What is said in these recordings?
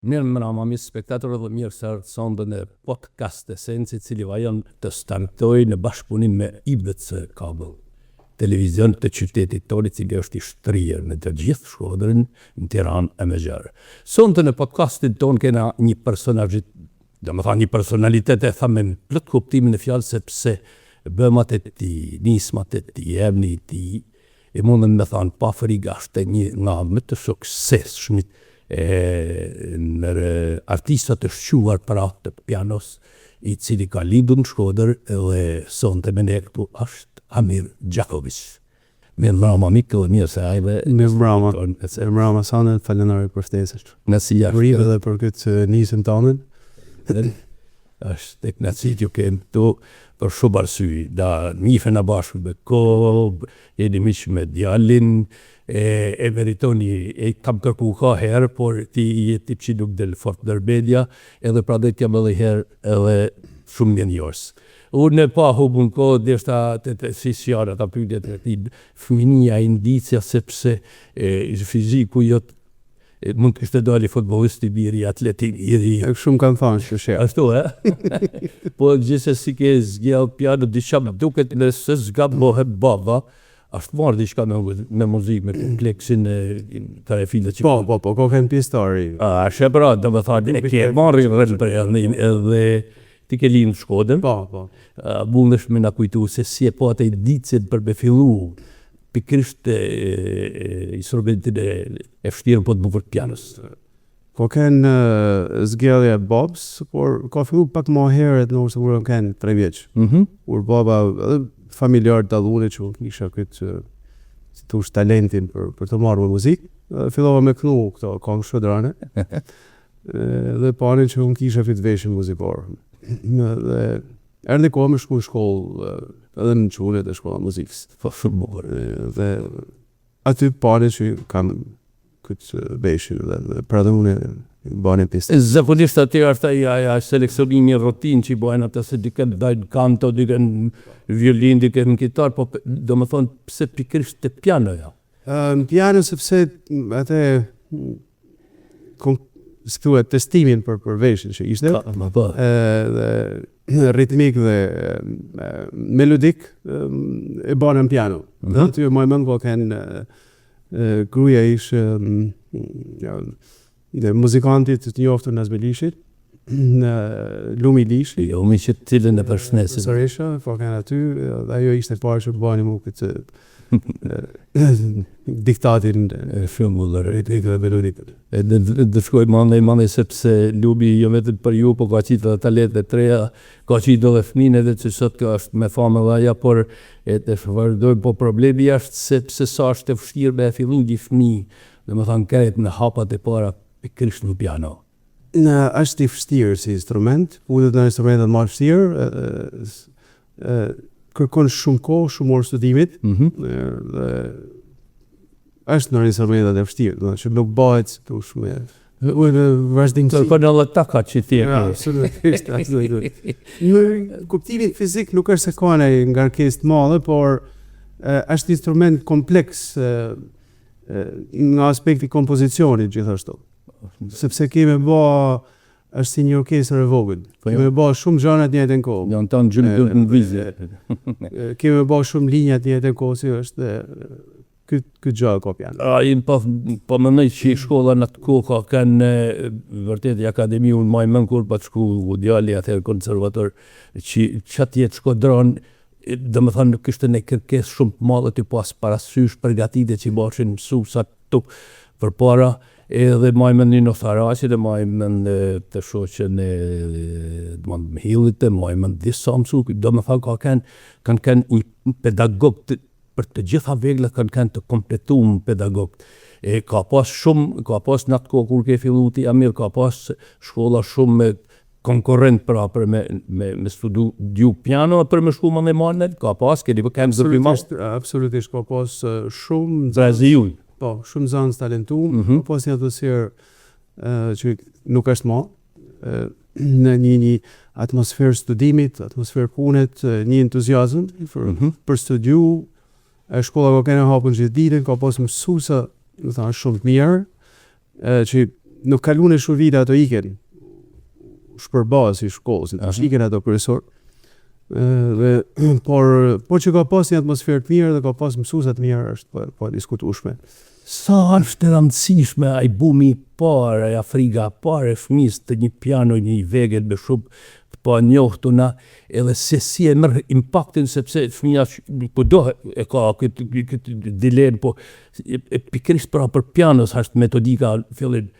Mirë mbrëma, mi spektatorë dhe mirë se ardhët në podcast Esenci, i cili vajon të startoj në bashkëpunim me IBC Kabel, televizion të qytetit tonë, i cili është i shtrirë në të gjithë Shkodrën, në Tiranë e Mezhar. Sonte në podcastin tonë kena një personazhit, domethënë një personalitet e thamë në plot kuptimin e fjalës, sepse bëmat e tij, nismat e tij, emri i tij, e mundem me thënë pa frikë është një nga më të suksesshmit në artistat të shquar për atë të pianos, i cili ka lindur në Shkodër dhe sonte me ne këtu është Amir Gjaković. Mirë mbrëma Mikë, dhe mirë se ajve. Mirë mbrëma Sanë, falenderoj për ftesën. Nësi jashtë. Rrive dhe për këtë nisën tonën. është tek nësit ju kemë tu për shumë arsye, da njifen a bashkë me kohë, jeni miq me djalin, e meritoni, e kam kërku ka herë, por ti jeti që nuk del fort dërbedja, edhe pra dhe t'jam edhe herë edhe shumë mjenjors. Unë pa hubun kohë, deshta të sisjarë, ta pyjtjet e ti, fëminia indicia, sepse fiziku jotë, mund kështë të dali futbolist i biri, atletin i ri. Shumë kanë thonë që shërë. Ashtu, Po gjithse si ke zgjell piano, disha me duket nëse zgabohet baba, është marrë diçka me muzikë, me kompleksin e tarefilët që... Po, ko kënë pjestari. Ashe pra, do me thani, e ke marrë rrëllë për edhe ti ke linë në Shkodën. Po. Mundesh me na kujtu se si e po atë i dicit për me fillu, pikrisht instrumentin e fështirën po të bukur pianos. Ko kënë zgjellje Bobs, por ka fillu pak më herët në urse kur kënë 3 vjeqë. Kur baba, familjar dallune që kisha këtë si tush talentin për të marrë me muzikë, fillova me kënu këto këngë shkodrane, dhe panin që unë kisha fit veshin muzikor. Dhe erdhi kohë me shku në shkollë, edhe në qunet e shkolla muzikës. Dhe aty panin që kam këtë veshin, dhe pra dhe unë banin pistë. Zakonisht aty është aja seleksionimi rotin që i bojnë atë se diken dajnë kanto, diken violin, diken kitar, po do më thonë pse pikrisht të pianoja? Në piano sepse atë testimin për veshin që ishte, dhe ritmik dhe melodik e banë në piano. Dhe aty e mojmën po kënë gruja ishë dhe muzikantit të njoftur në Zbelishit, në Lumi Lishi. Jo, mi që cilën e përshnesin. Sëresha, po kanë aty, dhe ajo ishte parë që bani mu këtë diktatin filmullër. Ritmik dhe melodikët. Dhe shkoj mande sepse Lumi jo vetëm për ju, po ka qitë dhe talet dhe treja, ka qitë dhe fëmine dhe që sot ka është me famë dhe aja, por e të vërdojmë, po problemi është sepse sa është të fështirë me e fillu një fëmi, dhe më thanë kret në hapat e para, pikrisht në piano. Është i fështirë si instrument, udhët në instrumentet më fështirë, kërkon shumë kohë, shumë orë studimit, dhe është në instrumentet e fështirë, që nuk bëhet të shumë vazhdimësi. Kërkon edhe taka që ti e ke. Absolutisht. Në kuptimin fizik nuk është se ka në ngarkesë të madhe, por është instrument kompleks nga aspekti kompozicionit gjithashtu. Sepse kemi është si një orkestër e vogël. Kemi bë shumë gjëra të njëjtën kohë. Janë tanë gjymë në vizje. Kemi bë shumë linja të njëjtën kohë, si është këtë gjë ka piano. Po mendoj që shkolla në atë kohë ka kanë vërtet akademi unë më mend kur pa shku djali atëherë konservator që çati jetë Shkodron, domethënë nuk kishte ne kërkesë shumë të madhe të pas parasysh përgatitjet që bëshin mësuesat këtu përpara. Edhe majmen një Notharashi dhe majmen të shoqen e Mihillit, majmen disa mësu, do me thënë kanë kanë një pedagog për të gjitha veglat kanë të kompletuar pedagog. Ka pas në atë kohë kur ke fillu ti Amir, ka pas shkolla shumë me konkurrent për me studiu piano, për me shku më në manet, ka pas, keni për kemë zërpima? Absolutisht, ka pas shumë... Zrazijuj. Po, shumë zanës talentuar, pas një atmosferë që nuk është ma, në një atmosferë studimit, atmosferë punet, një entuziazm për studiu, shkolla ka kene hapën gjithë ditën, ka pas mësuesa, shumë të mirë, që nuk kalune shumë vite ato iken shpërbaz si shkollës, iken ato kryesor. Por që ka pas një atmosferë të mirë dhe ka pas mësuesa të mirë është po diskutueshme. Sa është e rëndësishme ai bumi i parë, ai Afrika e parë e fëmijës të një piano, një vegël me shumë të panjohtuna, edhe se si e merr impaktin sepse fëmia po do e ka këtë dilenë, po pikërisht për pianos është metodika fillin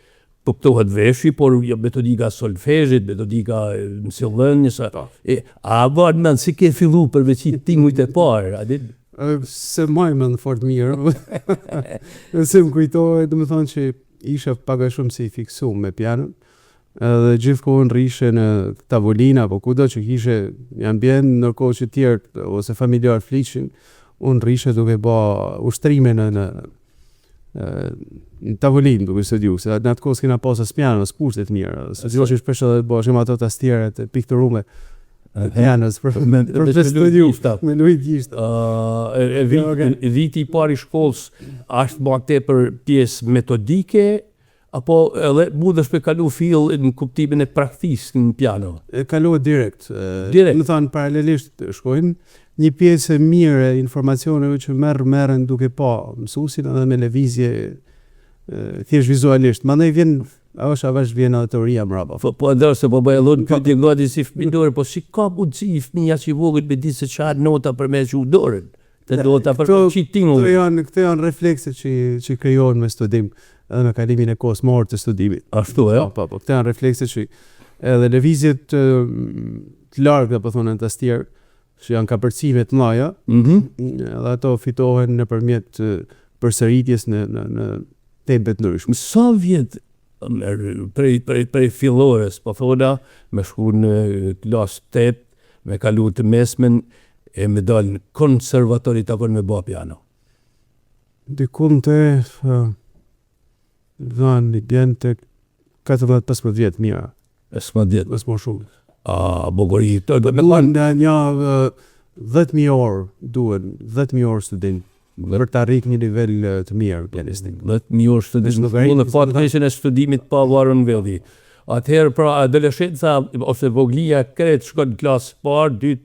kuptohet veshi, por metodika solfezhit, metodika mësillënies. A vjen mend si ke fillu përveç tingujt e parë, a di? Se majmën fort mirë. Se më kujtohet, domethënë që isha pak a shumë si fiksuar me pianon. Edhe gjithkohën rrishe në tavolina apo kudo që kishe një ambient, ndërkohë që tjerë ose familjar fliqin, unë rrishe duke bë ushtrime në tavolinë duke studiu, se në atë kohë s'kena pas as piano, as kurse të mirë. Studioshi shpesh edhe bëshim ato tastieret e pikturume pianos për studiu, me lujt gjishta. Viti i parë i shkollës është më tepër pjesë metodike, apo edhe mundesh me kalu fill në kuptimin e praktikës në piano? Kalohet direkt. Më thonë paralelisht shkojnë, një pjesë e mirë e informacioneve që merren duke pa mësuesin edhe me lëvizje thjesht vizualisht. Mandej vjen vjen teoria mbrapa. Po ndërse po bëj edhe pyetje gati si fëmijë, po si ka mundësi fëmia që i vogël me ditë se çfarë nota përmes dorën? Të nota për çitingull. Këto janë reflekse që krijohen me studim, edhe me kalimin e kohës morë të studimit. Ashtu e? Po, këto janë reflekse që edhe lëvizjet të larga, po thonë në tastier, që janë kapërcime të mëdha, edhe ato fitohen nëpërmjet përsëritjes në tempe të ndryshme. Sa vjet prej fillores, po thola, me shku në klasë 8, me kalu të mesmen, e me dalë në konservatorit apo me bë piano? Dikun të i bjen të 14-15 vjetë mira. 15 vjetë?Ës më shumë. Bogori, një 10.000 orë duen, 10.000 orë student, për të arrik një nivel të mirë pianistik. 10.000 orë student, në fatë e studimit pa varën velli. Atëherë, pra, adoleshenca, ose voglia kretë shkon në klasë parë, 2,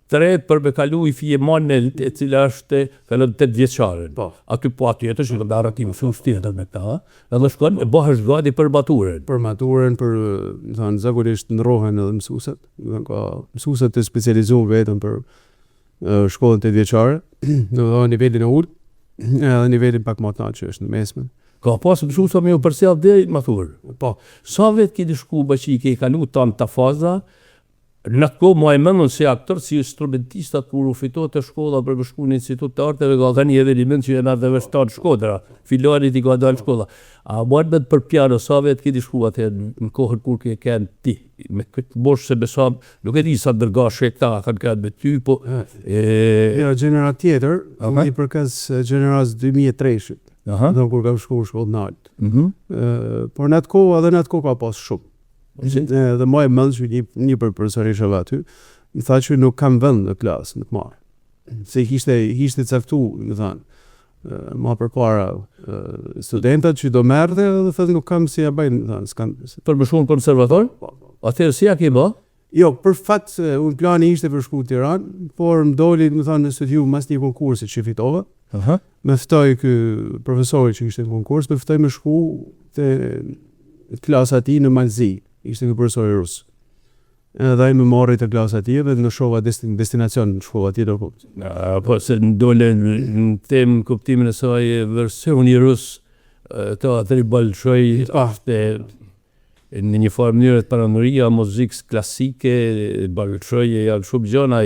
3 për me kalu i fije manel e cila është fillon 8 vjeçaren. Aty po atjetër që të arratim shumë tjetër me këta, edhe shkon e bëhesh gati për maturën. Për maturën, zakonisht ndrohen edhe mësuesit. Ka mësuesit të specializuar vetëm për shkollën 8 vjeçare, në nivelin e ulët, edhe nivelin pak më të lartë që është në mesme. Ka pas mësuesa më përcjell deri maturë. Po, sa vetë keni shku që i ke kalu tanta faza? Në atë kohë, më e mendon si aktor, si instrumentista kur u fitoi te shkolla për të shkuar në institut të arteve, ka thënë edhe një mend që janë atë vështar Shkodra. Filarit i ka dalë shkolla. A bëhet për piano, sa vetë keni shku atë në kohën kur ke kanë ti me këtë bosh se besam, nuk e di sa dërgash këta kanë me ty, po gjenerat tjetër, i përkas gjeneras 2003-shit. Do kur kam shkuar shkollë nalt. Por në atë kohë, edhe në atë kohë ka pas shumë. Dhe më e mend që një për profesorishave aty, më tha që nuk kam vend në klasë në të marë. Se ishte caktu, më thanë, ma përpara studentat që do merte, dhe thëtë nuk kam si ja bëjnë, më thanë. Për më shumë konservator? Atëherë si ja ke bë? Jo, për fat, unë plani ishte për shku Tiranë, por më doli, më thanë, në studiu mas një konkursit që fitova, me ftoj kë profesori që ishte në konkurs, me ftoj me shku të klasa ti në Malzi. Ishte një profesor rus. Edhe ai më morri te klasa e tij dhe në shova destinacion në shkolla tjetër. Po se ndole në temë kuptimin e saj versioni rus të atëri bolshoi në një farë mënyrë të paranoria, muzikës klasike, bolshoi janë shumë gjëra,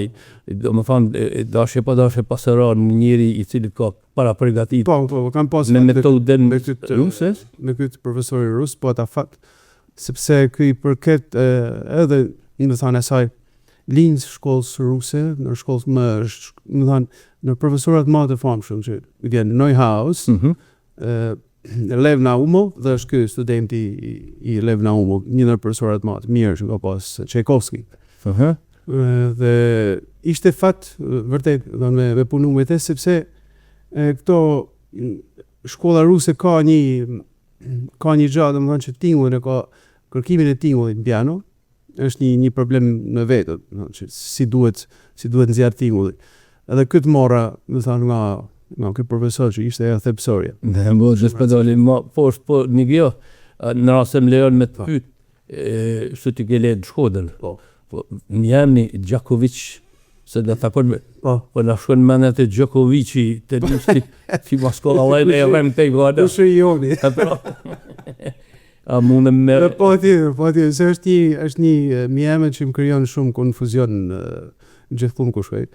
domethënë dashje pa dashje paseron njëri i cili ka para përgatitur. Po, kam pas me metodën ruse, me këtë profesor rus, po ata fakt sepse ky përket edhe në thënë asaj linjë shkollës ruse, në shkollë më thënë në profesorat më të famshëm që vjen Neuhaus, Lev Naumov, dhe është ky studenti i Lev Naumov, një ndër profesorat më të mirë që ka pas Tchaikovsky. Dhe ishte fat vërtet me punu me të sepse këto shkolla ruse ka një ka një gjë, domethënë që tingullin e ka kërkimin e tingullit në piano është një problem në vetë, që si duhet nxjerr tingulli. Edhe këtë morra, do thënë nga ky profesor që ishte edhe thepsorja. Ne më shpëdoli po një gjë, në rast se më lejon me të pyet, çu ti ke lënë Shkodrën. Po Mijani Djakovic se da takon po na shkon mendja te Djokovici te listi si maskolla e vëm te vada. Po shijoni. A mundem me po ti se është një mjemë që më krijon shumë konfuzion gjithmonë ku shkoj.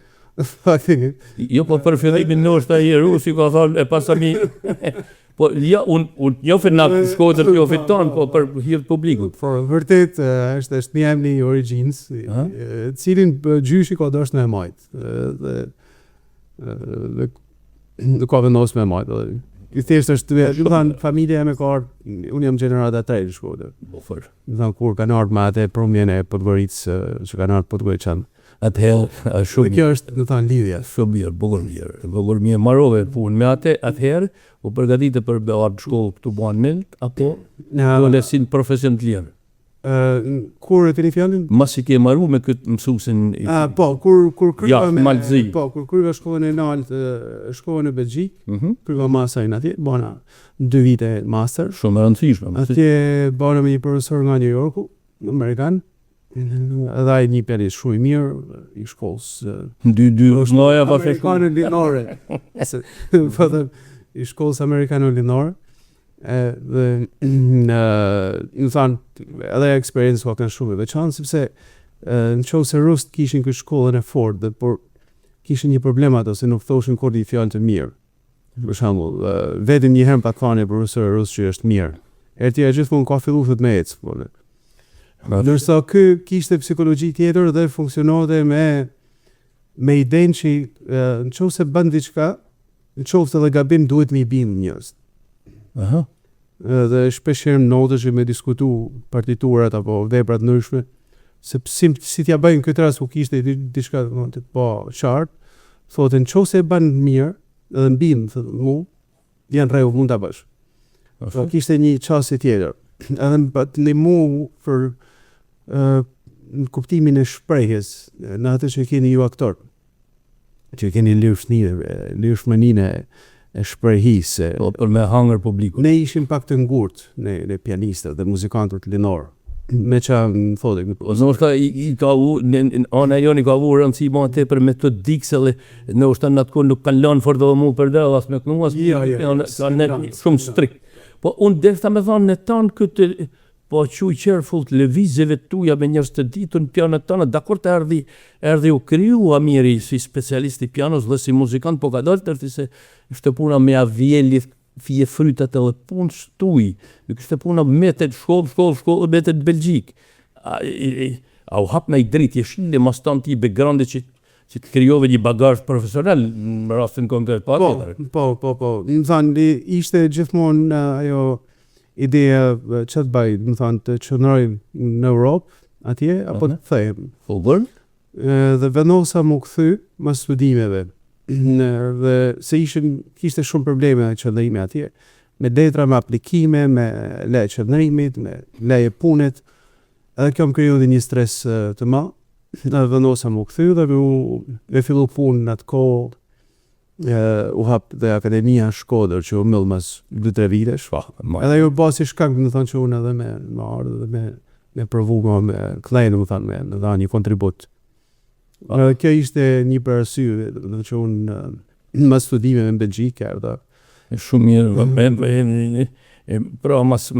Jo, po për fillimin ndoshta i rusi ka thonë e pasami po ja unë njofin na Shkodrën jo fiton po për hir të publikut. Po vërtet është mjemni i Origins, cilin gjyshi ka dashur me majt. Dhe ka vendosur me majt. I thjesht është, do thënë, familja e me ka ardhur, unë jam gjenerata 3 në Shkodër. Po fër. Do thënë kur kanë ardhur me atë promjen e Podgoricë, që kanë ardhur Podgoricën. Atëherë shumë. Kjo është, do thënë, lidhja. Shumë mirë, bukur mirë. Marrove punë me atë, atëherë u përgatitë për ardh shkollë këtu Buanmelt apo në lesin profesion të lirë. Kur e keni fjalën? Masi ke marru me këtë mësuesin. Po, kur kryva Malzi. Po, kur kryva shkollën e lartë, shkollën në Belgjik, kryva masterin atje, bona 2 vite master. Shumë e rëndësishme. Atje bona me një profesor nga New Yorku, amerikan. Edhe ai një pianist shumë i mirë i shkollës. Dy vllajë pa amerikanë linore. Po i shkollës amerikano-linore. Dhe në thanë edhe eksperiencë ka kanë shumë e veçantë sepse në qovë se rusët kishin këtë shkollën e fortë, por kishin një problem ato se nuk thoshin kur një fjalë të mirë. Për shembull, vetëm një herë pa thënë profesor rus që është mirë. Herë tjetër gjithmonë ka filluar thot me ec. Ndërsa ky kishte psikologji tjetër dhe funksiononte me idenë që në qovë se bën diçka, në qovë se dhe gabim duhet me i bimë njës. Aha. Dhe shpeshherë në notësh me diskutu partiturat apo veprat ndryshme, sepse si t'ja bëjnë këtë rast ku kishte diçka të po qartë, thotë nëse e bën mirë, edhe mbim, thotë, janë rregull, mund ta bësh. Po kishte një çështje tjetër. Edhe më ndihmu për në kuptimin e shprehjes, në atë që keni ju aktor, që keni lirshmëninë e shprehise. Për me hangër publikut. Ne ishim pak të ngurt, ne pianistët dhe muzikantët linor. Me qa më thote. Nështë i ka u, anë e joni ka u rëndësi ma të për metodikse dhe nështë në atë nuk kanë lanë fort dhe mu për dhe as me kënu, shumë strikt. Po unë defta me thanë në tanë këtë, po quj qerfull të lëvizjeve tuja me njerëz të ditur në pianët tanë, dakor të erdhi u kriju Amiri si specialist i pianos dhe si muzikant, po ka dalë tërti se ishte puna me avjellit fije frytat edhe punë shtuj, nuk ishte puna metet shkollë, metet Belgjik. A u hap në i dritë, jeshin dhe mas tanë ti background që të krijove një bagazh profesional në rastin konkret. Po. Më thanë, ishte gjithmonë ajo ideja që të bëjë, më thanë, të qëndrojmë në Europë, atje, apo të thejmë. Dhe vendosa mu këthy më studimeve. Dhe se kishte shumë probleme në qëndrimi atje, me detra, me aplikime, me leje qëndrimit, me leje punit, edhe kjo më kriju dhe një stres të ma, dhe vendosa mu këthy dhe me fillu punë në atë kohë, u hap dhe Akademia Shkodër që u mëllë mas 2-3 vitesh, edhe ju basi shkak më thonë që unë edhe me ardhë dhe me përvu me klejnë më thonë me dha një kontribut. Kjo ishte një për arsye dhe që unë më studime në Belgjik erdha. Shumë mirë, pra mas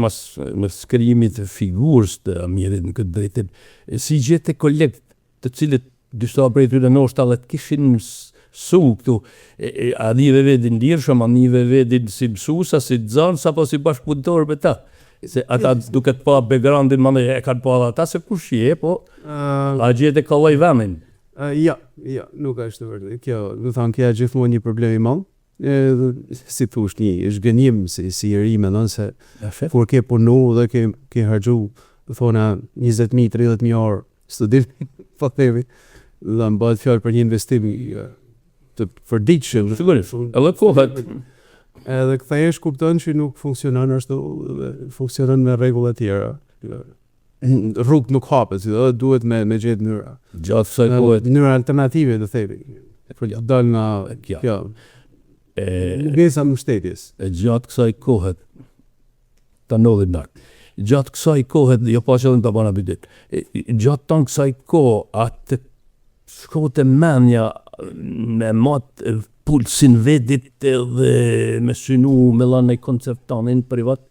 skrimit të figurës të Amirit në këtë drejtim, si gjete kolegët të cilët disa prej tyre ndoshta dhe të kishin su këtu, a njëve vedin lirshëm, a njëve vedin si mësusa, si zanës, apo si bashkëpunëtor me ta. Se ata duket pa backgroundin më e kanë pa dhe ata se kush je, po a gjete kalloj venin. Ja, nuk është vërtet. Kjo, do thonë, kjo gjithmonë një problem i madh. Si thush një zhgënjim si i ri me nëse kur ke punu dhe ke harxhu, do thona 20.000, 30.000 orë studim, po themi, dhe më bëhet fjalë për një investim të përditshëm. Sigurisht. Edhe koha Edhe kthehesh kupton që nuk funksionon ashtu, funksionon me rregulla të tjera. Rrugë nuk hapet, si duhet me gjetë mënyra. Gjatë kësaj kohe, Mënyra alternative të themi. Dal nga kjo. Ngesa mbështetjes. Gjatë kësaj kohe ta ndodhi lart. Gjatë kësaj kohe, jo pa qëllim ta bana bidet. Gjatë tan kësaj kohë atë shkote menja me mat pulsin vedit dhe me synu me lanë në koncertanin privat.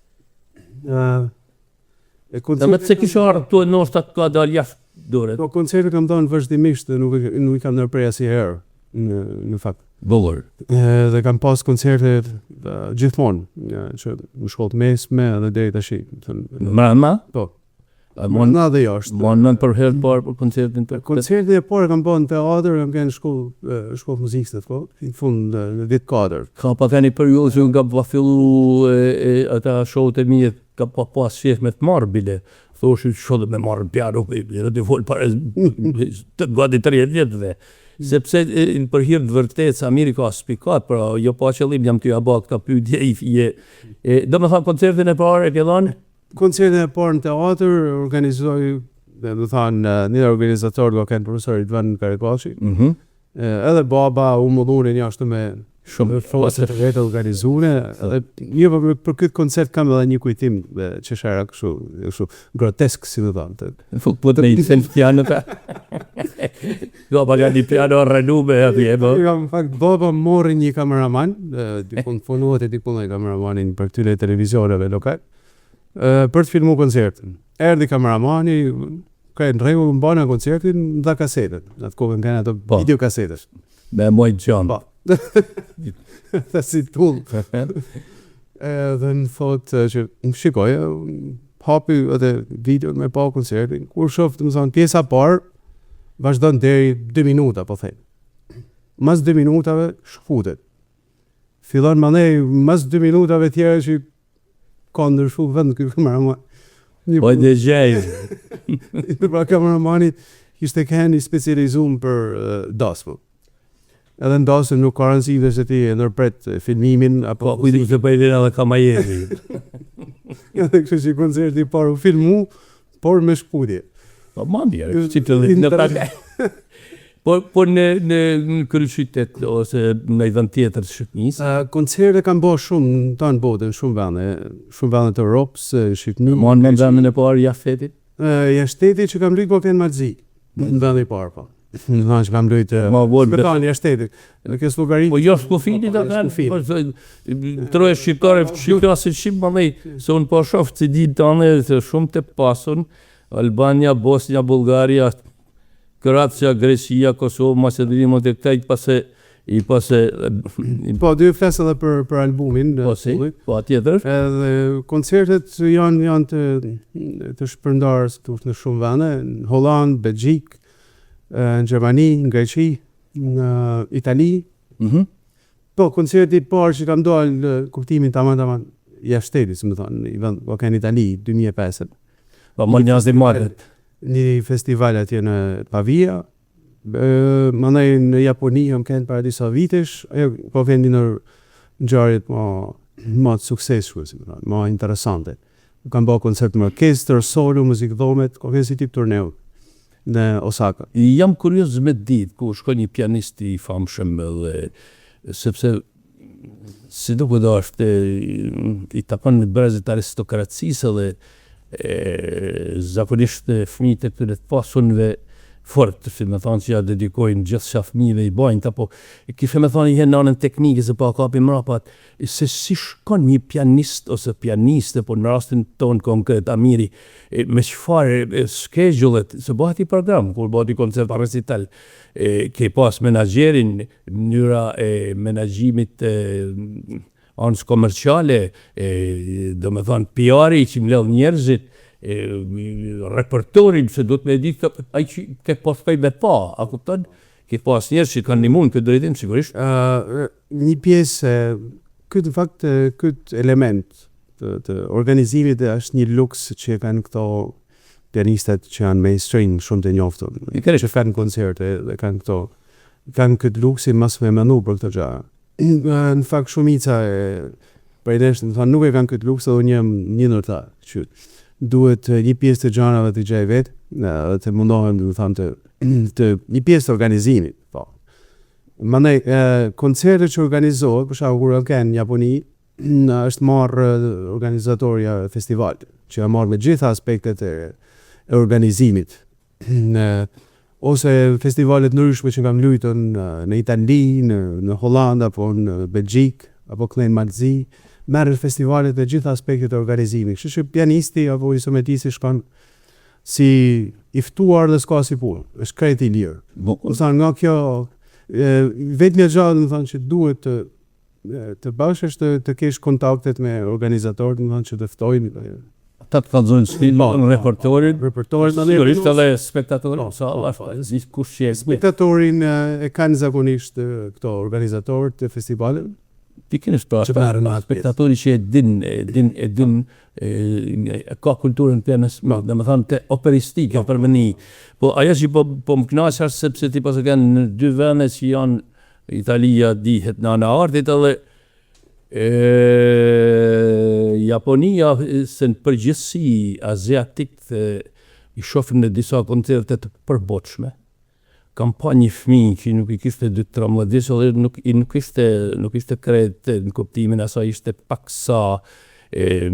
Dhe me të se kisha arë këtu e nështë atë ka dalë jashtë dore. Po koncertet kam dhënë vazhdimisht dhe nuk I kam ndërprej asnjëherë në fakt. Vëllër. Dhe kam pas koncerte gjithmonë, që në shkollë mesme edhe deri tash. Ma? Po. Mon dhe jashtë. Mon për herë parë për koncertin të Koncertin e parë kam bën në teatr, kam qenë shkollë muzikës po, në fund në vit 4. Ka pa një periudhë që nga pa fillu ata show-t e mia, ka pa pas shef me të marrë bile. Thoshë shoh me marrë piano, edhe të fol para të gati 30 vjetëve. Sepse për hir të vërtetë Samiri ka spikat, pra jo pa qëllim jam t'ju bë këtë pyetje. Domethënë koncertin e parë e ke dhënë? Koncertin e parë në teatr organizoi, do thënë, një organizator do kanë profesor Idvan Karakashi. Edhe baba u munduri ashtu me shumë forcë të vetë organizuar, edhe një për këtë koncert kam edhe një kujtim çeshara kështu grotesk si më thonë. Po të nisën piano ta. Jo, pa një piano renume atje. Jo, në fakt baba mori një kameraman, dikun fonuat e dikun ai kameramanin për këtyre televizioneve lokal. Për të filmu koncertin. Erdhi kameramani, ka në rregull mbana koncertin, dha kasetën. Atë kohën kanë ato videokasetës. Me mojt gjanë. Po. Dhe si tull. Dhe në thotë që më shikoj, hapi edhe video me pa koncertin. Kur shof të më thonë pjesa parë, vazhdon deri 2 minuta, po thejnë. Mas 2 minutave shkfutet. Fillon manej, mas 2 minutave tjera që ka ndërshu vend këtë kameraman. Po dhe gjej. Pra kameramanit ishte këhen I specializuar për DAS. Edhe në DAS nuk ka rëndësi dhe se ti e ndërpret filmimin Po apo kujtë që pëjtin edhe kamajeri. Edhe kështë që koncerti parë u filmu, por me shkputje. Po mandjerë, që të dhe në prakë. Por në kryeqytet ose në vend tjetër të Shqipërisë? Koncerte kanë bërë shumë në tanë botën, shumë vende të Europës, Shqipëni. Mon në vendin e parë Jafetit? Jashteti që kam lujt po kënë Malzi, në vendin e parë po. Në vendin që kam lujt Shqipëtan, Jashtetit. Në kësë Llogari. Po jo Shkufinit ta kanë. Troje shqiptare shqiptasit shqip mandej, se unë po shoh që di tani shumë të pasun, Albania, Bosnia, Bullgaria, Kroacia, Greqia, Kosovë, Maqedoni, Montenegro, I pase Po, dy flas edhe për albumin. Po atjetër. Edhe koncertet janë të shpërndarë në shumë vende, në Holland, Belgjik, në Gjermani, në Greqi, në Itali. Po, koncerti parë që kam dalë në kuptimin tamam jashtëtit, si më thonë, I vend ka në Itali 2005. Po më njazi marrët. Një festival atje në Pavia, mandaj në Japoni jam kënë para disa vitesh, po vendi në ngjarjet më të suksesshme, si më thonë, më interesante. Kam bërë koncert me orkestër, solo, muzikë dhomet, ka si tip turneu në Osaka. Jam kurioz me ditë ku shkon një pianist I famshëm dhe sepse si do këtë është I takon në brezit aristokracisë dhe zakonisht fëmijët e këtyre të pasunve fort, me thonë që ja dedikojnë gjithë fëmijëve I bajnë, apo kishe me thonë I nënën teknike se pa kapi mrapat, se si shkon një pianist ose pianiste, po në rastin tonë konkret, Amiri, me çfarë schedule-et, se bëhet I program, kur bëhet I koncert recital, ke pas menaxherin, mënyra e menaxhimit anës komerciale, do me thonë PR-i që mbledh njerëzit, repertorin se do të me ditë ai që ke pas kaj me pa, a kupton? Ke pas njerëz që kanë ndihmuar këtë drejtim sigurisht. Një pjesë këtë në fakt këtë element të organizimit është një luks që kanë këto pianistat që janë mainstream shumë të njohur. Që kanë koncerte dhe kanë këtë luksin mas me menu për këtë gjë. në fakt shumica e prej nesh, nuk e kanë këtë luks, edhe një ndër ta që duhet një pjesë të gjanave të gjej vetë, të mundohen të një pjesë të organizimit. Po. Mandej koncerte që organizohet, për shkak kur kanë në Japoni, është marrë organizatorja e festivalit, që marrë me gjitha aspektet e organizimit. Ose festivalet ndryshme që kam luajtur në Itali, në Holland apo në Belgjik, apo Klein Malzi, merret festivalet me gjitha aspektet e organizimit. Kështu që pianisti apo instrumentisti shkon si i ftuar dhe s'ka si punë, është krejt i lirë. Nga kjo vetëm gjë, që duhet të bash është të kesh kontaktet me organizatorët, që të ftojnë ata të kalzojnë stilin, repertorin, sigurisht edhe spektatorin, kush që e spektatorin e kanë zakonisht këto organizatorët të festivalit. Pikërisht pra, spektatori që e din ka kulturën pianos, domethënë te operistik për mëni. Po ajo që po më kënaq është sepse ti pas kanë në dy vende që janë Italia dihet në anë artit edhe Japonia se në përgjithësi aziatikët i shohin në disa koncerte të përbotshme. Kam pa një fëmijë që nuk i kishte 2-13 vjeç dhe nuk ishte krejt në kuptimin asaj, ishte paksa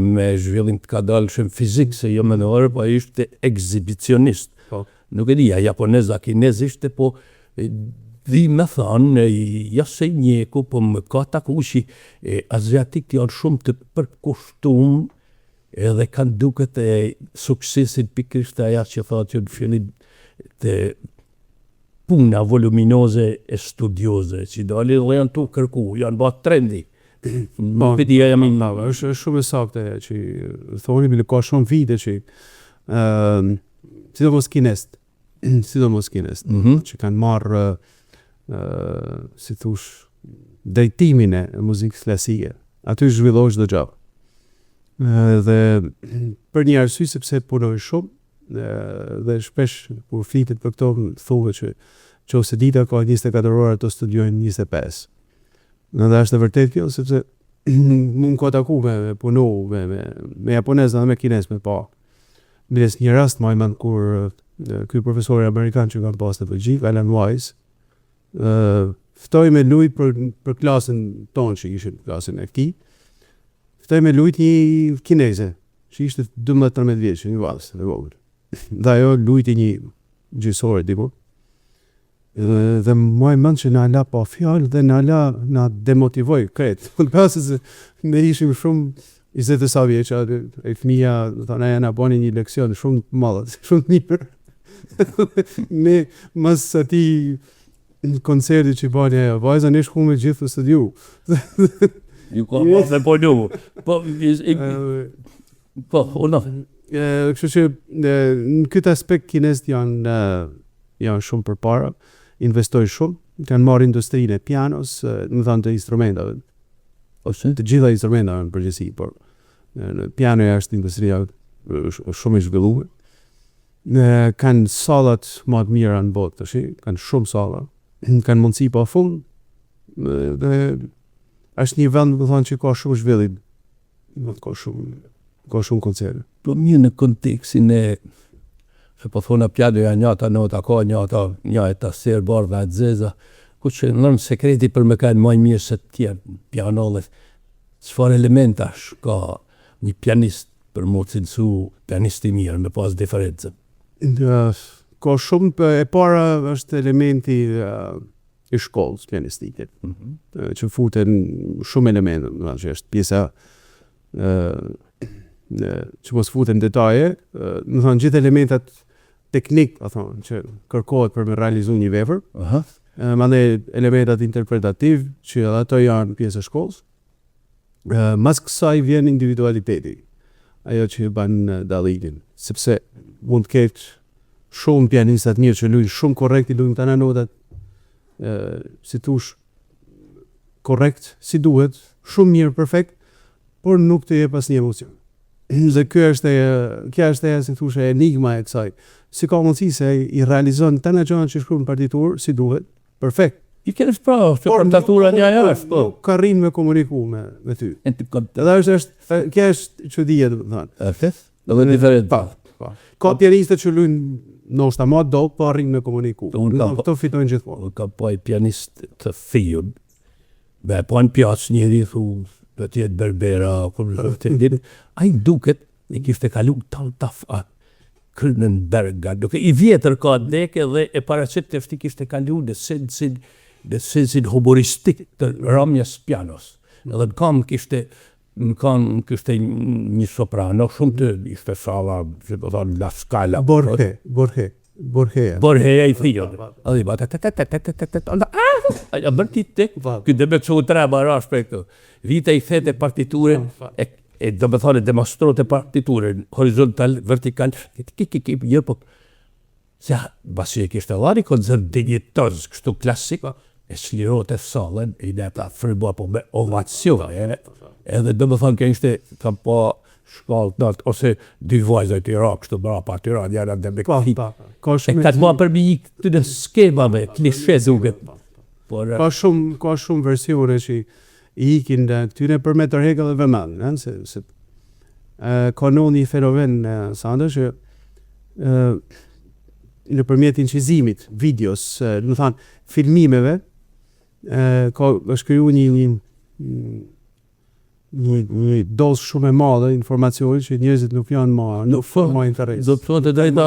me zhvillim të kadalshëm fizik se jo menor, po ishte ekzibicionist. Nuk e di, japoneza, kinezisht, po di me thënë, se njeku, po më ka taku që aziatikët janë shumë të përkushtuar edhe kanë duket suksesin pikërisht ajo që thotë që në fillim të puna voluminoze e studioze, që dalin dhe janë tu kërku, janë bërë trendi. Është shumë e saktë që thoni, bile ka shumë vite që sidomos kinest, që kanë marrë si thush drejtimin e muzikës klasike. Aty zhvillosh çdo gjë. Dhe për një arsye sepse punoj shumë dhe shpesh kur flitet për këto thuhet që nëse dita ka 24 orë ato studiojnë 25. Dhe është e vërtet kjo sepse mund ka taku me punu me japonez dhe me kinez me pa. Biles një rast më mend kur ky profesor amerikan që ka pas në Belgjik, Alan Wise, ftoi me lujt për klasën tonë që ishin klasën e këtij. Ftoi me lujt një kineze që ishte 12-13 vjeç, një vallës e vogël. Dhe ajo lujti një gjysore diku. Dhe më mend që na la pa fjalë dhe na demotivoi krejt. Pastaj se ne ishim shumë 20 sa vjeç, e fëmia thonë na bëni një leksion shumë të madh, shumë të mirë. Ne mas atij koncerti që bëni vajza ne shkuam me gjithë të studiu. Ju ka pas e po lu. Po, unë. Kështu që në këtë aspekt kinezët janë shumë përpara, investojnë shumë, kanë marrë industrinë e pianos, më thënë të instrumentave. Të gjitha instrumentave në përgjithësi, por pianoja është industria shumë e zhvilluar. Kanë sallat më të mira në botë, kanë shumë salla, kanë mundësi pa fund, dhe është një vend, më thënë, që ka shumë zhvillim, ka shumë koncerte. Po mirë në kontekstin e se po thona pianoja njata nota ka njata serë bardha e zeza, ku që nërmë sekreti për me kanë maj mirë se të tjerë pianolet, çfarë elementash ka një pianist për më të cilësu pianist i mirë me pas diferencën? Ka shumë, e para është elementi i shkollës pianistike, që futen shumë elemente, që është pjesa që mos futen detaje, më thonë gjithë elementat teknik, që kërkohet për me realizu një vepër, mandej elementat interpretativ, që edhe ato janë pjesë e shkollës. Mas kësaj vjen individualiteti, ajo që ban dallimin, sepse mund të ketë shumë pianistat mirë që luajnë shumë korrekt, i luajnë tana notat, si thush korrekt, si duhet, shumë mirë, perfekt, por nuk të jep asnjë emocion. Dhe kjo është si thush enigma e kësaj. Si ka mundësi se i realizon tana gjërat që shkruan në partiturë si duhet, perfekt. I kene pra, që kontaktura një jashtë, po. Ka rrinë me komuniku me ty. Edhe kjo është çudia, domethënë. Efekt? Edhe diferent. Po. Ka pianistë që luajnë ndoshta më do, po arrin me komuniku. Këto fitojnë gjithmonë. Ka po ai pianist të fijun. Be, po në pjatës njëri thu, do t'jetë berbera, ai duket, i kishte kalu taf Kronenberga, duke i vjetër ka deke dhe e paraqet të fti kishte kalu në sensin humoristik të ramjes pianos. Edhe në kam kishte një soprano, shumë të ishte sala, që do thonë, la scala. Borhe i fijon. Edhe i ba, a bërti tek, këtë dhe me që u treba rash për këto. Vita i thete partiture, e do me thone demonstrote partiture, horizontal, vertikal, një po, se basi e kishte lari koncert dinjitoz, kështu klasik, e slirote salen, i ne ta fribua po me ovacion, edhe do me thone ke ishte, kam po shkallë të natë, ose dy vajzë të Irak, kështu bra pa të Irak, janë dhe me këti. E ka të mua përmi i këtë në skemave, klishe duket. Ka shumë versione që i ikin këtyre për me tërheka dhe vëman, se kanoni i fenomen sandë që në përmjet incizimit, videos, në thanë, filmimeve, ka është kriju një dosë shumë e madhe informacioni që njerëzit nuk janë ma interes. Do të thotë drejta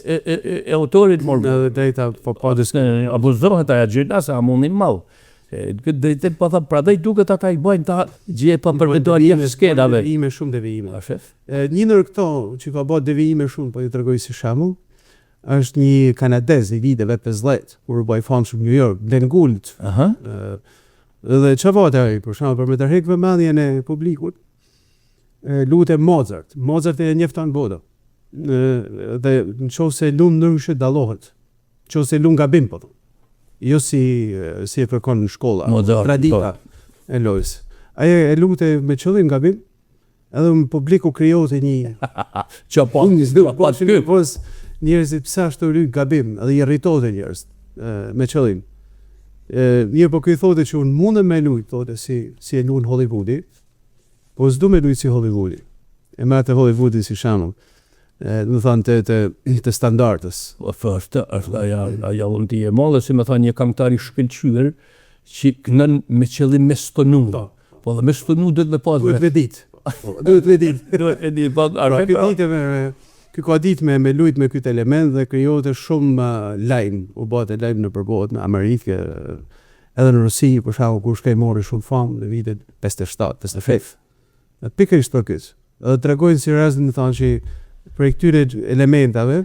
e autorit morë. Edhe drejta po disë. Abuzohet aja gjyna se a mundi malë. Këtë drejtet po thëmë, pra dhej duket ata i bojnë ta gje pa përvetuar një skenave. Devijime shumë devijime. Një nër këto që ka bërë devijime shumë, po ju të regoj si shamu, është një kanadez i viteve 50, kur bëj famë shumë New York, Glenn Gould. Dhe që vate ai, për shumë, për me tërhekve madhjen e publikut, lute Mozart. Mozart e njeftan bodo. Dhe në qo se lunë nërshë dalohet. Qo se lunë gabim, po. Jo si e kërkon në shkolla. Tradita e lojës. Aje e lute me qëllim gabim, edhe në publiku krijote një... Që po, njerëzit pësa është të lujë gabim, edhe i rritote njerëz me qëllim. Një po këj thote që unë mundë me lujtë, thote si e lunë Hollywoodi, po s'du me lujtë si Hollywoodi. E me atë Hollywoodi si shamu, më thanë të standartës. Fështë, aja unë ti e mollë, si me thanë një kamtari shkëllqyër, që kënën me qëllim me stonu. Po dhe me stonu dhëtë me pasë. Duhet vedit. Ky ka ditë me lujt me këtë element dhe krijote shumë lajm, u bëte lajm në përbot, në Amerikë, edhe në Rusi, për shkak kur shkej mori shumë famë në vitet 57, 58. Pikërisht për këtë. Edhe tregojnë si rastin thonë që për këtyre elementave,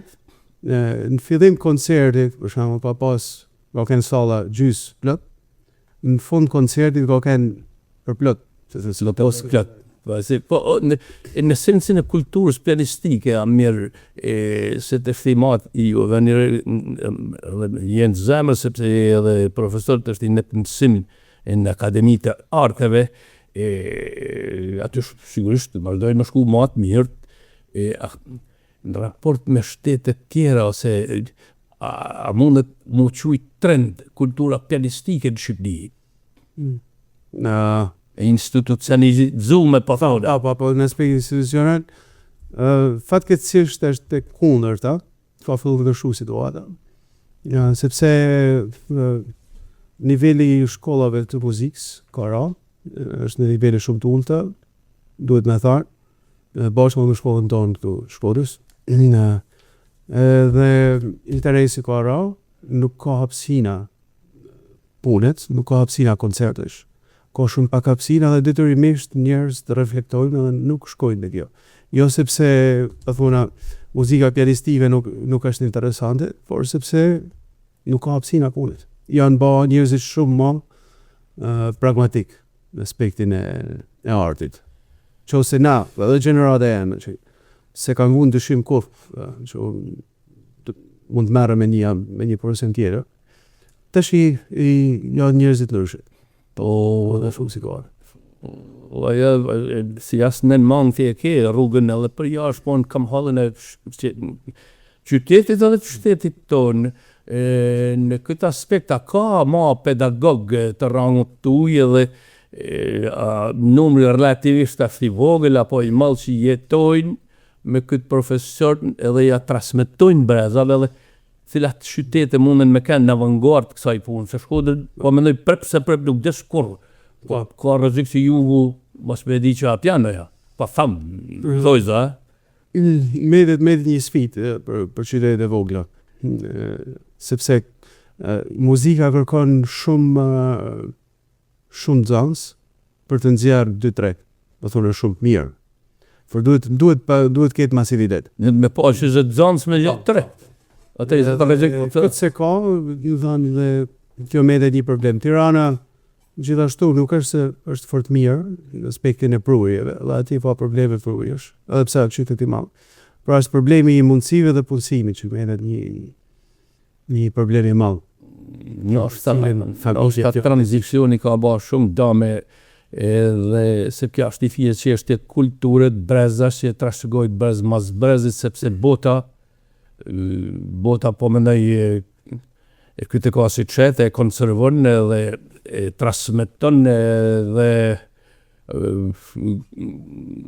në fillim koncertit, për shembull, pa pas ka kanë salla gjys plot, në fund koncertit ka kanë për plot, se do pas plot. Po, në sensin e kulturës pianistike, a mirë, se të ftimat i ju, jenë zemër, sepse edhe profesor të shti në të mësimin në Akademi të Arteve, aty sigurisht të vazhdojnë më shku matë mirë, në raport me shtetet tjera, ose a mundet mu quj trend kultura pianistike në Shqipëni? Institucionalizume, po thonë. Po, në aspekt institucional, fatkeqësisht është të kundërta, ka fillu të ndryshu situata. Sepse nivelli i shkollave të muzikës ka ra, është në nivele shumë të ulta, duhet me tharë, bashkë me shkollën tonë këtu Shkodrës, dhe interesi ka ra, nuk ka hapësina punet, nuk ka hapësina koncertesh. Ka shumë pak hapësina dhe detyrimisht njerëz të reflektojnë dhe nuk shkojnë në kjo. Jo sepse, të thuna, muzika pianistive nuk është interesante, por sepse nuk ka hapësina punet. Janë ba njerëzit shumë më pragmatik në aspektin e artit. Qo se na, dhe gjenerata e emë, se kanë mund dëshim kur, që mund të merë me një person tjera, tash janë njerëzit lërshit. Po, dhe shumë si kore. Si jasë në mangë të e ke rrugën edhe për jashtë, po në kam halën e qytetit edhe të shtetit tonë, në këtë aspekt a ka ma pedagog të rangut tuaj edhe numri relativisht ashtë i vogël apo i madh që jetojnë me këtë profesor edhe ja transmetojnë brezave edhe cilat qytete munden me kanë në avangard kësaj punë, se Shkodër po mendoj prep nuk des kur. Ka rrezik se ju mos me di që a pianoja. Po tham, thojza, Medet një sfidë për qytetet e vogla. Sepse muzika kërkon shumë nxënës për të nxjerrë 2-3, do thonë shumë mirë. Por duhet ketë masivitet. Me pa 20 nxënës me 3. Atë i të rrezik këtë se ka, ju dhanë dhe kjo medet një problem. Tirana gjithashtu nuk është se është fort mirë në aspektin e prujeve, dhe ati ka probleme prujësh, edhe pse qytet i madh. Pra është problemi i mundësive dhe punësimit që medet një problem i madh. Ka tranzicioni ka ba shumë dame edhe se kjo është i fije që është kulturët brezash që trashëgojt brez mas brezit sepse bota po mendoj këtë ka si qetë e konservon edhe e transmeton edhe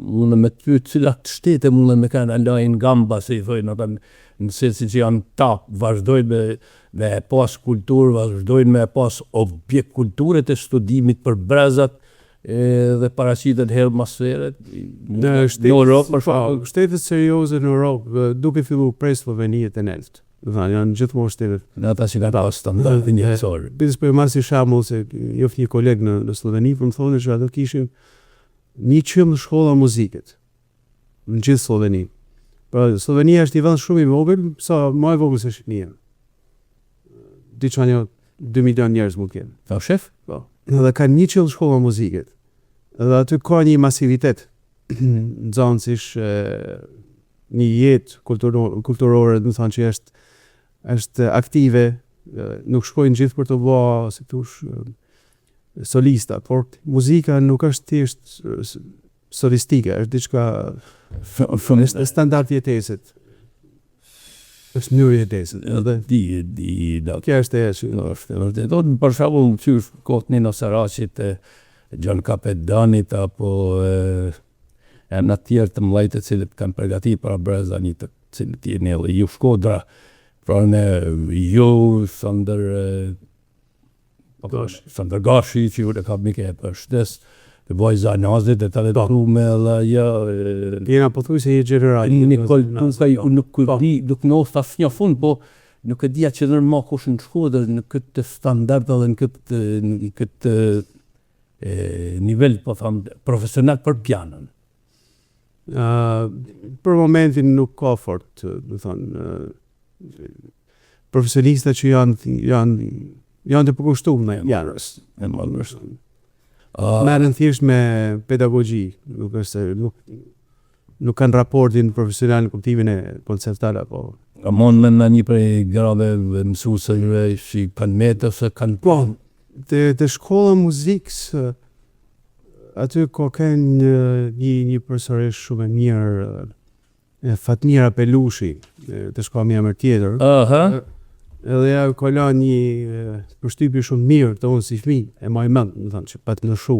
mundë me ty cilat shtete mundë me kanë alajnë gamba se i thojnë ata në sensi që janë tap, vazhdojnë me pas kulturë, vazhdojnë me pas objekt kulturët e studimit për brezat dhe paraqitet herë mas herët në Europë për shkak. Shtetet serioze në Europë duke filluar prej Slovenijet e lehtë. Janë gjithmonë shtetet. Në ata që ka standardin njësor. Biznes për mas i shamull se jof një koleg në Sloveni për më thonë që ato kishim 100 shkolla muzikët në gjithë Sloveni. Pra Slovenia është i vend shumë i vogël, sa më i vogël se Shqipëria. Diçka një 2 milion njerëz mund të kenë. Pa shef? Po. Edhe kanë 100 shkolla muzikët. Edhe aty ka një masivitet nxënësish një jetë kulturore, do të thonë që është aktive, nuk shkojnë gjithë për të bërë, si thosh, solista, por muzika nuk është thjesht solistike, është diçka është standard jetesët. Është mënyrë jetesët. Edhe kjo është e vërtet. Për shembull, qysh kohët Nino Saracit, John Capedanit apo në tjerë të mëllajtë të cilët kanë përgatit para brezanit të cilët jeni edhe ju Shkodra, pra në ju Sander Gashi që ju dhe ka mike e për shtes, të boj Zanazit e të dhe të me dhe ja... Jena po thuj se je general. Nikol Tukaj, nuk në ostë asë një fund, po nuk e dhja që nërma kush në Shkodër në këtë standard dhe në këtë nivel, po thamë, profesional për pianën. Për momentin nuk ka fort, do thonë, profesionista që janë të përkushtuar në janës. Merren thjesht me pedagogji, nuk kanë raportin profesional në kuptimin e konceptual apo. A mund me në një prej grave mësuesve që kanë metë ose kanë... Po, të shkolla muzikës, aty ka kënë një profesoresh shumë e mirë, Fatmira Pelushi, të shkolla më emër tjetër. Edhe ja ka lënë një përshtypje shumë mirë të unë si fëmijë, e maj mend, do thënë që pat në shu.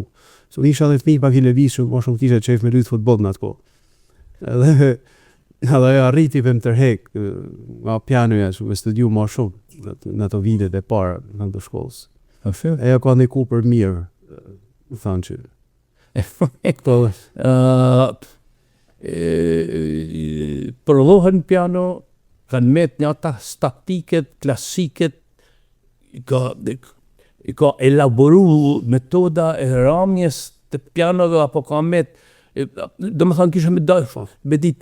So isha edhe fëmijë pak i lëvizshëm, më shumë kisha qejf me luajt futboll në atë kohë. Edhe arriti për më tërhek nga pianoja që me studiu më shumë në ato vitet e para në të shkollës. Eja ka ndiku për mirë, më thënë që. Përlohen piano, kanë met një ata statiket, klasiket, i ka elaboru metoda e ramjes të pianove, apo ka met, do më thënë kisha me dit,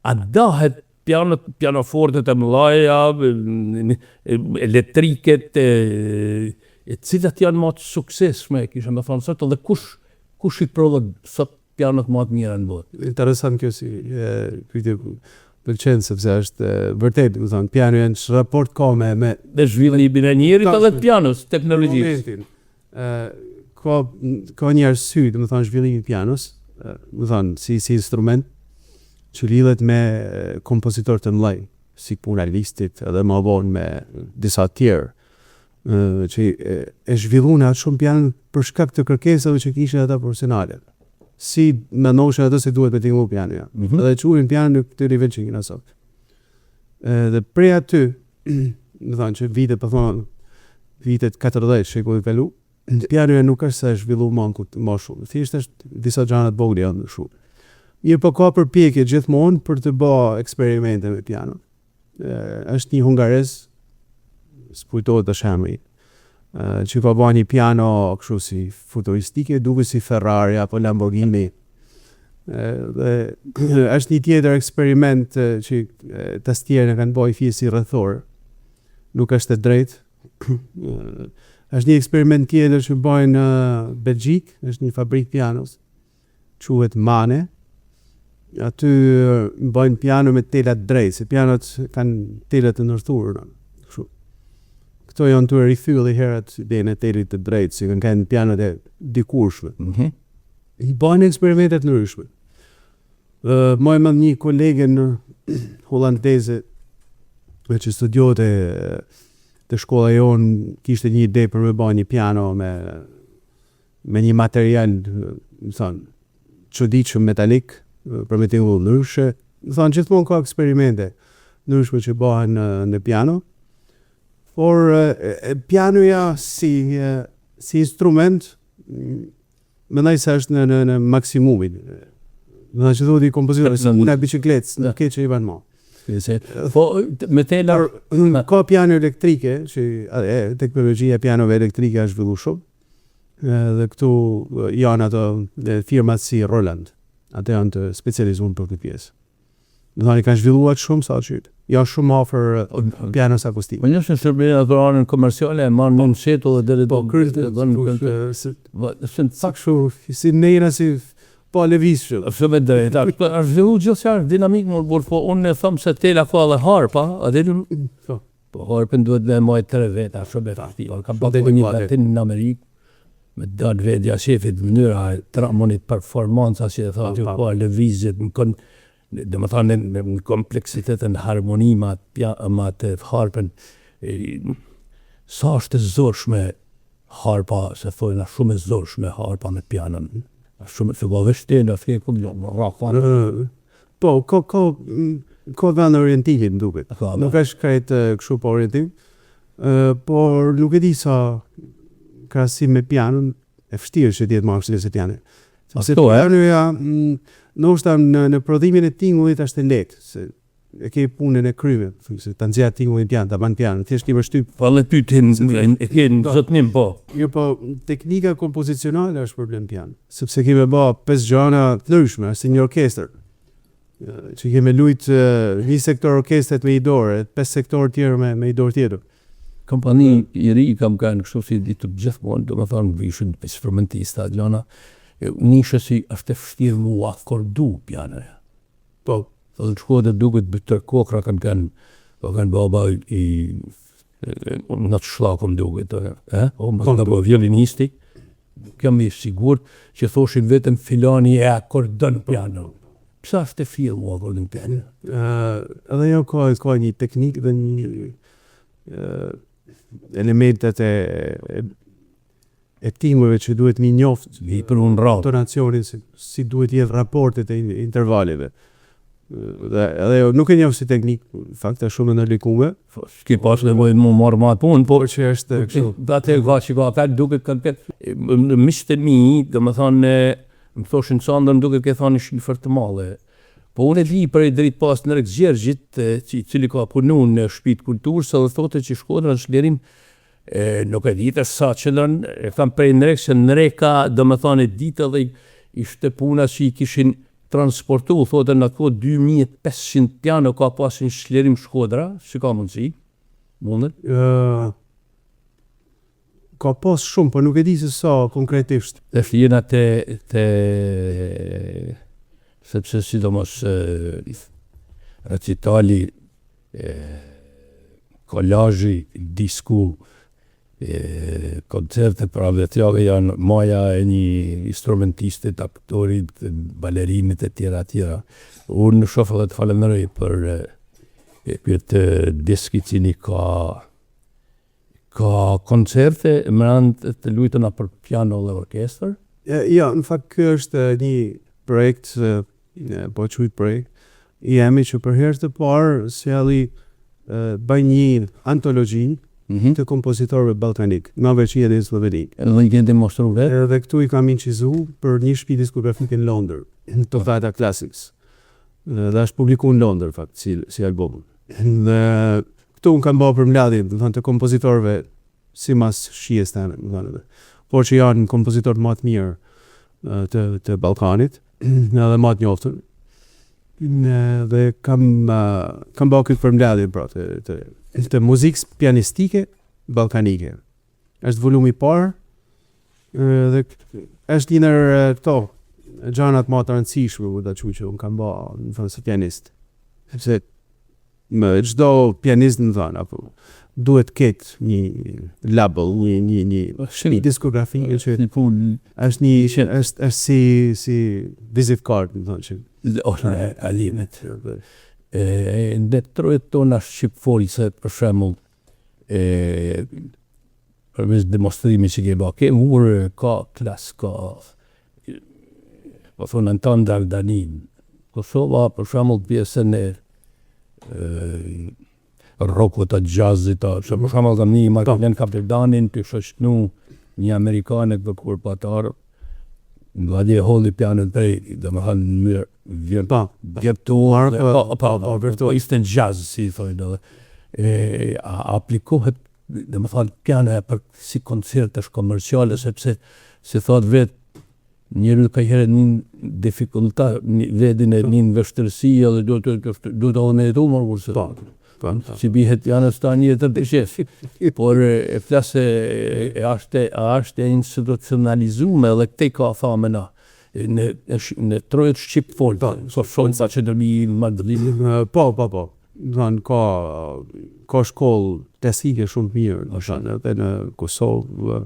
a dahet pianofortet e mëlaja, elektriket, cilat janë më të suksesshme, kisha me thënë sot, dhe kush i prodhon sot pianot më të mira në botë. Interesant kjo si pyetje pëlqen sepse është vërtet, do thonë, piano janë raport ka me zhvillimin e njerit edhe të pianos, teknologjisë. Ka një arsye, do të thonë, zhvillimi i pianos, do thonë, si instrument që lidhet me kompozitor të mëdhenj. si puna listit edhe më vonë me disa tjerë, që e zhvilluan atë shumë piano për shkak të kërkesave që kishin ata profesionale. Si mendoshin ato se duhet me tingullu piano. Edhe quhin piano në këtë nivel që kena sot. Dhe prej aty, më thonë që vitet 40 shekullit kalu, pianoja nuk është se zhvillu më shumë. Thjesht është disa gjana të vogla janë shumë. Mirë po ka përpjekje gjithmonë për të bë eksperimente me piano. Është një hungarez, s'kujtohet tash emri, që ka bërë një piano kështu si futuristike, duke si Ferrari apo Lamborghini. Dhe është një tjetër eksperiment që tastierën e kanë bërë fjesë si rrethor. Nuk është e drejtë. Është një eksperiment tjetër që bëjnë në Belgjik, është një fabrikë pianos, quhet Mane. Aty bëjnë piano me tela të drejtë, se pianot kanë tela të ndërthurura. Këto janë të rithylli herët idejnë e telit të drejtë, si kanë pianot e dikurshme. I bëjnë eksperimentet në ndryshme. Më e një kolege në holandeze që studiote të shkolla jonë kishte një ide për me bëjnë një piano me një material, më thonë, çuditshëm metalik, për me tingullu ndryshe. Më thonë, gjithmonë ka eksperimente ndryshme që bëhen në piano, por pianoja si instrument mendoj se është në maksimumin. Më thonë që thotë i kompozitorët në bicikletë, në këtë që i banë më. Po me tela ka piano elektrike, që teknologjia e pianove elektrike është zhvilluar shumë. Dhe këtu janë ato firmat si Roland. Ate janë të specializuar për këtë pjesë. Do thani kanë zhvilluar shumë sa qytet. Janë shumë afër pianos akustike. Po njëse Serbia ato anën komerciale e marrën në shetull dhe deri po krytë bën sakshu si neira si po lëvizshëm. Shumë drejt. Është zhvilluar gjithçka dinamik më po unë e them se tela ka edhe harpa, atë po harpën duhet me moj 3 veta, shumë e fasti. Kam pasur një batin në Amerikë me dalë vedja shefit mënyra e tramonit performanca që e thotë ju po lëvizjet dhe më thonë në kompleksitetën harmoni ma të harpën sa është e zorshme harpa se thojnë shumë e zorshme harpa me pianon shumë të vështirë në fje ku po ka vend orientimit duket nuk është krejt kështu po orientim por nuk e di sa krahasim me pianon e vështirë që t'jetë më vështirë se piano. Sepse pianoja ndoshta në prodhimin e tingullit është e lehtë, se e ke punën e kryve, se ta nxjerr tingullin piano, ta ban piano, thjesht i vështyp. Po le pyetën e ke në zotnim po. Jo po teknika kompozicionale është problem piano, sepse kemi bë 5 gjëra të ndryshme, si një orkestër. Që kemi lut një sektor orkestret me i dorë, 5 sektor tjerë me i dorë tjetër. Kompani i ri kam kanë kështu si ditë gjithmonë, do të thonë vishin instrumentista lona. Nishe si është e vështirë mu akordu pianoja. Po, të shkohet e duket bëtër kokra kanë baba i në të shlakum duket, më ka po violinisti, kam i sigurt që thoshin vetëm filani e akordon piano. Psa është e fillë mu akordon piano? Edhe jo ka një teknik dhe një elementet e tingujve që duhet mi njoft për unë ratë tonacionin si duhet jetë raportet e intervaleve dhe edhe nuk e njoft si teknik fakt e shumë në likume s'ki pas dhe më marrë ma të punë po që është kështu atë ka që ka atë duket kanë këtë mishte mi dhe më thonë më thoshin Sandrën duket ke thonë shifër të male po unë e di për e dritë pas në Reks Gjergjit cili ka punu në shtëpitë kulturës dhe thote që Shkodra në shlerim nuk e ditë sa qëllën e kam prej në Reks që në Reka dhe më thonë e ditë dhe ishte puna që i kishin transportu thote në ato 2500 piano ka pasin shlerim Shkodra që ka mundësi mundet ka pas shumë, por nuk e di se sa konkretisht dhe jena te sepse sidomos recitali, kolazhi, disku, koncerte për avjetjave janë maja e një instrumentistit, aktorit, balerinit e tjera. Unë shof edhe të falenderoj për këtë diski cili ka koncerte më rënd të luajtuna për piano dhe orkestër. Ja, në fakt ky është një projekt, po quhet projekt, jemi që për herë të parë sjelli bëj një antologji të kompozitorëve ballkanik, nga Greqia dhe Slovenia. Edhe i kanë demonstruar vetë. Edhe këtu i kam incizu për një shtëpi diskografike në Londër, Toccata Classics. Dhe është publikuar në Londër fakt si album. Dhe këtu unë kam bërë për mbledhje, do të thonë, të kompozitorëve sipas shijes tane, do të thonë. Por që janë kompozitorë më të mirë të Ballkanit, edhe më të njohur. Dhe kam bërë këtë përmbledhje pra të muzikës pianistike ballkanike. Është volumi i parë dhe është një ndër këto gjanat më të rëndësishme që unë kam bërë në fund si pianist. Sepse çdo pianist në thonë apo duhet ketë një label, një diskografi që është si visit card, në thonë që alimet. Në trojet tona shqipfolise, për shembull, përmes demonstrimi që ke bërë, ke murë, ka klas, ka po thonë Anton Dardanin. Kosova, për shembull, pjesën e rockut të jazzit, që për shembull kam një Markelian Kapeldanin të shoqënu një amerikane për kurpatar, nga dhe holli pianët drejt, dhe më hanë mirë virtuar, instant jazz, si thojnë, aplikohet, dhe më thënë, piano për si koncertesh komerciale, sepse, si thot vetë, njëri ka herë një difikultat, vedin e një vështërësi, edhe du të me jetu më rëgurse. Si bihet janë sta një të të shef. Por e flasë është e institucionalizume edhe këte ka thamena në trojet shqipfol. So shonë sa që dërmi në Madrid. Po. Ka shkollë tesike shumë mirë, edhe në Kosovë,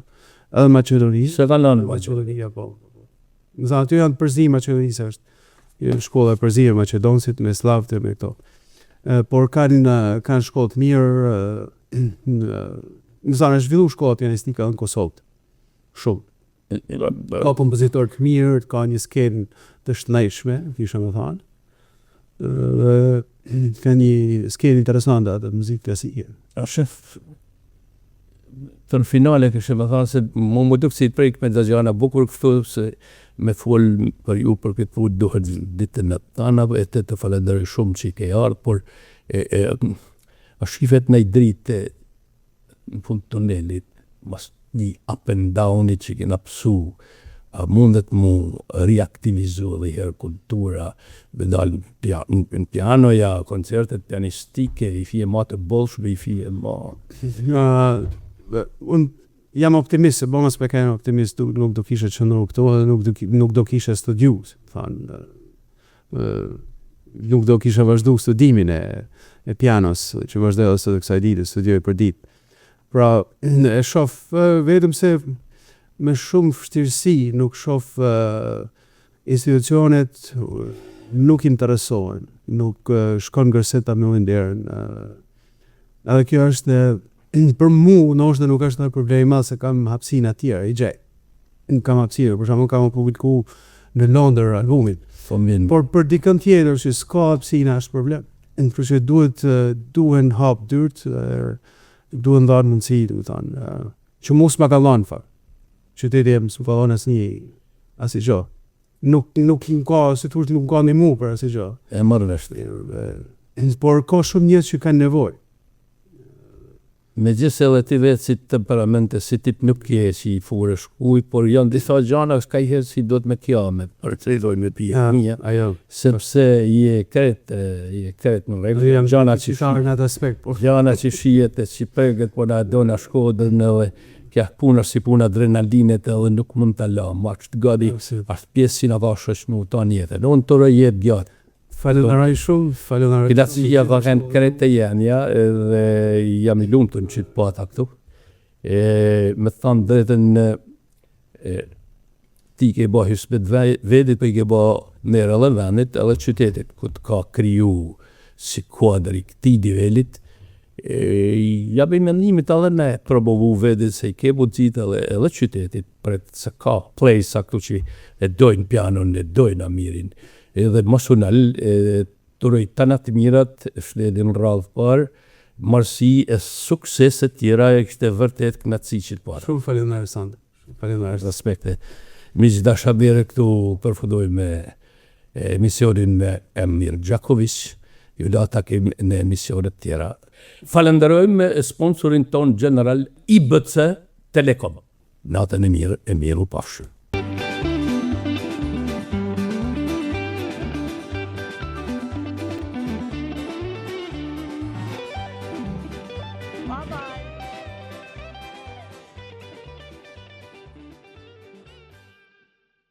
edhe Maqedoni. Se ka lanë Maqedonia, po. Nësa aty janë përzi Maqedonisë, është shkolla e përzirë Maqedonësit me slavët e me këto. Por kanë shkollë të mirë, nësa në zhvillu shkolla pianistika në Kosovë. Shumë. Ka kompozitor të mirë, ka një skenë të shtënajshme, kisha me thanë. Dhe ka një skenë interesante atë muzikë klasike. Shef, të në finale kështë me thanë se më dukë si të prejkë me Gjana bukur këtu se me folë për ju për këtë punë duhet ditën e tanave e të falenderoj shumë që i ke ardhë, por a shifet në i dritë në fund tunelit, mas një up and down që kena pësu, a mundet mu reaktivizu dhe herë kultura, bedal në pianoja, koncertet pianistike, i fije ma të bolshme, i fije ma... Unë jam optimist, se bëma s'pekajnë optimist, nuk do kishe qëndru këto, nuk do kishe studiu, nuk do kishe vazhdu studimin e pianos, që vazhdoj ose të kësaj ditë, studioj për ditë. Pra, e shof vetëm se me shumë vështirësi, nuk shof institucionet nuk interesohen, nuk shkon gërseta me uinderën. Edhe kjo është për mu, nështë nuk është në problema se kam hapësin atjera, i gjej. Kam hapësirë, për shumë kam publiku në Londër albumin. Por për dikën tjetër që s'ka hapësina është problem. Për që duhen hap dyrt, duhen dharë mundësi, që mu s'ma kalon fakt. Qyteti e s'ma kalon asë gjo. Nuk ka, se të nuk ka një mu për asë gjo. E mërë veshtë. Por ka shumë njës që kanë nevoj. Me gjithse edhe ti vetë si temperamente, si tip nuk je si i furë shkuj, por janë disa gjana ka i herë si do të me kjame, për të redoj me pija mija, sepse je kret në regullë, gjana që shijet e që preget, por na do në shkodën edhe kja puna si puna adrenalinet edhe nuk mund të la, ma kështë gadi, ashtë pjesë si në ka shëshnu ta njetën, unë të rëjet gjatë. Falenderoj shumë, falenderoj. Pilatësia varen krete jenja dhe jam i lumëtën që të pata këtu. Me thamë dretën ti ke ba hysbet vedit për i ke ba merë edhe venit edhe qytetit, këtë ka kriju si kuadri këtij nivelit, japim mendimit edhe ne promovu vetë se I ke mundësitë edhe qytetit për se ka place këtu që e dojnë pianon, e dojnë Amirin. Edhe mos unal, turoj tanat të mirat, fletin radhë parë, marsi e sukseset tjera e kështë vërtet kënaqësi që të parë. Shumë faleminderit Sande. Faleminderit. Aspekte. Miq dashamirë këtu përfundoj me emisionin me Emir Gjaković, ju la takim në emisionet tjera. Falenderojmë sponsorin ton general IBC Telekom. Natën e mirë, e miru pafshë.